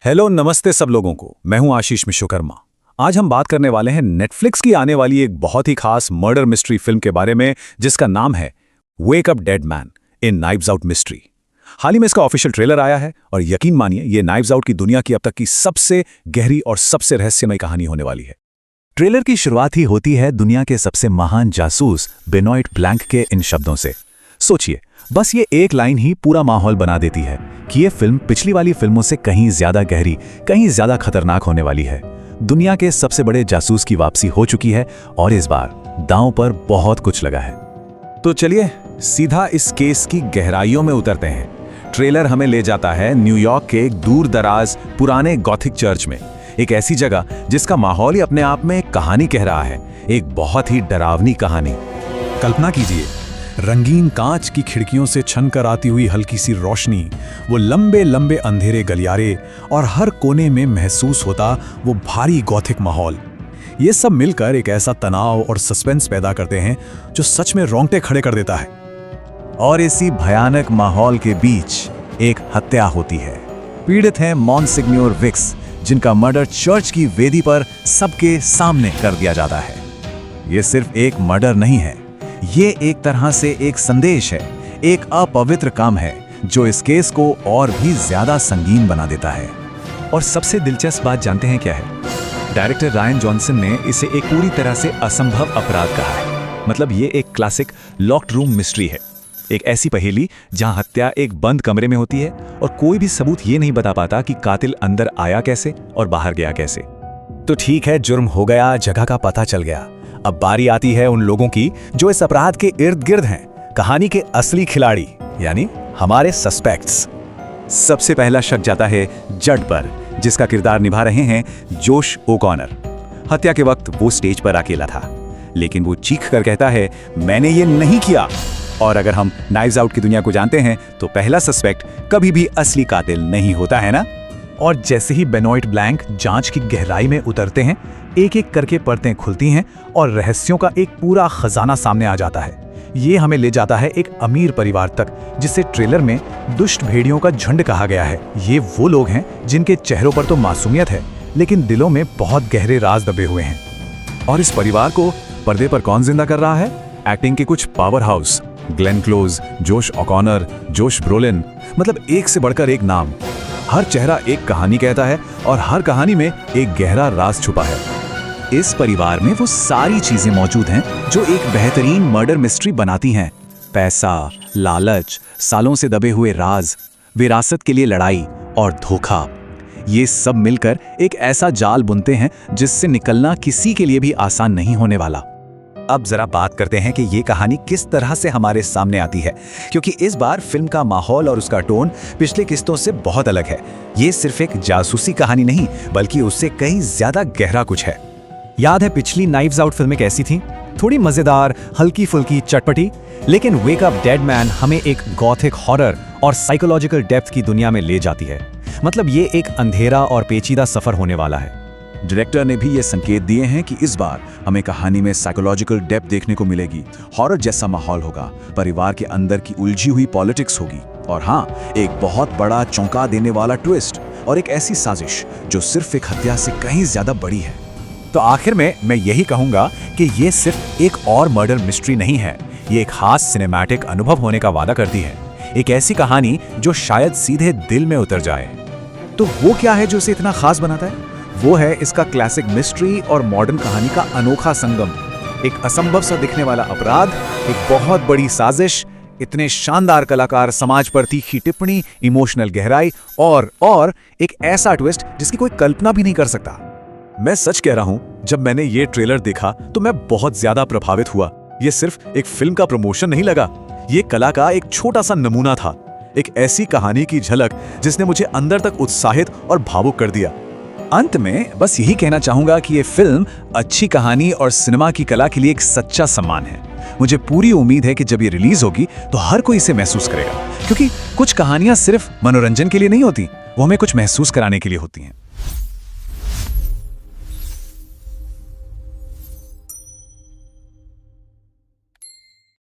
Hello नमस्ते सब लोगों को। मैं हूं आशीष विश्वकर्मा। आज हम बात करने वाले हैं नेटफ्लिक्स की आने वाली एक बहुत ही खास मर्डर मिस्ट्री फिल्म के बारे में, जिसका नाम है Wake Up Dead Man in Knives Out mystery. हाल ही में इसका ऑफिशियल ट्रेलर आया है और यकीन मानिए ये नाइव्स आउट की दुनिया की अब तक की सबसे गहरी और सबसे रहस्यमय कहानी होने वाली है। ट्रेलर की शुरुआत ही होती है दुनिया के सबसे महान जासूस बेनॉइट ब्लैंक के इन शब्दों से। सोचिए, बस ये एक लाइन ही पूरा माहौल बना देती है कि ये फिल्म पिछली वाली फिल्मों से कहीं ज्यादा गहरी, कहीं ज्यादा खतरनाक होने वाली है। दुनिया के सबसे बड़े जासूस की वापसी हो चुकी है और इस बार दांव पर बहुत कुछ लगा है। तो चलिए सीधा इस केस की गहराइयों में उतरते हैं। ट्रेलर हमें ले जाता है न्यूयॉर्क के एक दूर दराज पुराने गॉथिक चर्च में, एक ऐसी जगह जिसका माहौल ही अपने आप में एक कहानी कह रहा है, एक बहुत ही डरावनी कहानी। कल्पना कीजिए, रंगीन कांच की खिड़कियों से छनकर आती हुई हल्की सी रोशनी, वो लंबे लंबे अंधेरे गलियारे और हर कोने में महसूस होता वो भारी गॉथिक माहौल। ये सब मिलकर एक ऐसा तनाव और सस्पेंस पैदा करते हैं जो सच में रोंगटे खड़े कर देता है। और इसी भयानक माहौल के बीच एक हत्या होती है। पीड़ित हैं मॉन्सिग्न्योर विक्स, जिनका मर्डर चर्च की वेदी पर सबके सामने कर दिया जाता है। ये सिर्फ एक मर्डर नहीं है, ये एक तरह से एक संदेश है, एक अपवित्र काम है जो इस केस को और भी ज्यादा संगीन बना देता है। और सबसे दिलचस्प बात जानते हैं क्या है? डायरेक्टर रायन जॉनसन ने इसे एक पूरी तरह से असंभव अपराध कहा है। मतलब ये एक क्लासिक लॉक्ड रूम मिस्ट्री है, एक ऐसी पहेली जहां हत्या एक बंद कमरे में होती है और कोई भी सबूत ये नहीं बता पाता कि कातिल अंदर आया कैसे और बाहर गया कैसे। तो ठीक है, जुर्म हो गया, जगह का पता चल गया। अब बारी आती है उन लोगों की जो इस अपराध के इर्द गिर्द हैं, कहानी के असली खिलाड़ी यानी हमारे सस्पेक्ट्स। सबसे पहला शक जाता है जड पर, जिसका किरदार निभा रहे हैं जोश ओकॉनर। हत्या के वक्त वो स्टेज पर अकेला था, लेकिन वो चीख कर कहता है, मैंने ये नहीं किया। और अगर हम नाइव्स आउट की दुनिया को जानते हैं तो पहला सस्पेक्ट कभी भी असली कातिल नहीं होता है ना। और जैसे ही बेनॉइट ब्लैंक जांच की गहराई में उतरते हैं, एक एक करके परतें खुलती हैं और रहस्यों का एक पूरा खजाना सामने आ जाता है। ये हमें ले जाता है एक अमीर परिवार तक, जिसे ट्रेलर में दुष्ट भेड़ियों का झुंड कहा गया है। ये वो लोग हैं जिनके चेहरों पर तो मासूमियत है, लेकिन दिलों में बहुत गहरे राज दबे हुए हैं। और इस परिवार को पर्दे पर कौन जिंदा कर रहा है? एक्टिंग के कुछ पावर हाउस, ग्लेन क्लोज, जोश ओकॉनर, जोश ब्रोलिन, मतलब एक से बढ़कर एक नाम। हर चेहरा एक कहानी कहता है और हर कहानी में एक गहरा राज छुपा है। इस परिवार में वो सारी चीजें मौजूद हैं जो एक बेहतरीन मर्डर मिस्ट्री बनाती हैं। पैसा, लालच, सालों से दबे हुए राज, विरासत के लिए लड़ाई और धोखा, ये सब मिलकर एक ऐसा जाल बुनते हैं जिससे निकलना किसी के लिए भी आसान नहीं होने वाला। अब जरा बात करते हैं कि ये कहानी किस तरह से हमारे सामने आती है, क्योंकि इस बार फिल्म का माहौल और उसका टोन पिछले किस्तों से बहुत अलग है। ये सिर्फ एक जासूसी कहानी नहीं, बल्कि उससे कहीं ज्यादा गहरा कुछ है। याद है पिछली नाइव्स आउट फिल्में कैसी थीं? थोड़ी मजेदार, हल्की फुल्की, चटपटी। लेकिन वेक अप डेड मैन हमें एक गॉथिक हॉरर और साइकोलॉजिकल डेप्थ की दुनिया में ले जाती है। मतलब ये एक अंधेरा और पेचीदा सफर होने वाला है। डायरेक्टर ने भी ये संकेत दिए हैं कि इस बार हमें कहानी में साइकोलॉजिकल डेप्थ देखने को मिलेगी। हॉरर जैसा माहौल होगा, परिवार के अंदर की उलझी हुई पॉलिटिक्स होगी और हाँ, एक बहुत बड़ा चौंका देने वाला ट्विस्ट और एक ऐसी साजिश जो सिर्फ एक हत्या से कहीं ज्यादा बड़ी है। तो आखिर में मैं यही कहूंगा कि ये सिर्फ एक और मर्डर मिस्ट्री नहीं है, ये एक खास सिनेमैटिक अनुभव होने का वादा करती है। एक ऐसी कहानी जो शायद सीधे दिल में उतर जाए। तो वो क्या है जो इसे इतना खास बनाता है? वो है इसका क्लासिक मिस्ट्री और मॉडर्न कहानी का अनोखा संगम। एक असंभव सा दिखने वाला अपराध, एक बहुत बड़ी साजिश, इतने शानदार कलाकार, समाज पर तीखी टिप्पणी, इमोशनल गहराई और एक ऐसा ट्विस्ट जिसकी कोई कल्पना भी नहीं कर सकता। मैं सच कह रहा हूं, जब मैंने ये ट्रेलर देखा तो मैं बहुत ज्यादा प्रभावित हुआ। ये सिर्फ एक फिल्म का प्रमोशन नहीं लगा, ये कला का एक छोटा सा नमूना था, एक ऐसी कहानी की झलक जिसने मुझे अंदर तक उत्साहित और भावुक कर दिया। अंत में बस यही कहना चाहूंगा कि ये फिल्म अच्छी कहानी और सिनेमा की कला के लिए एक सच्चा सम्मान है। मुझे पूरी उम्मीद है कि जब ये रिलीज होगी तो हर कोई इसे महसूस करेगा, क्योंकि कुछ कहानियां सिर्फ मनोरंजन के लिए नहीं होती, वो हमें कुछ महसूस कराने के लिए होती हैं।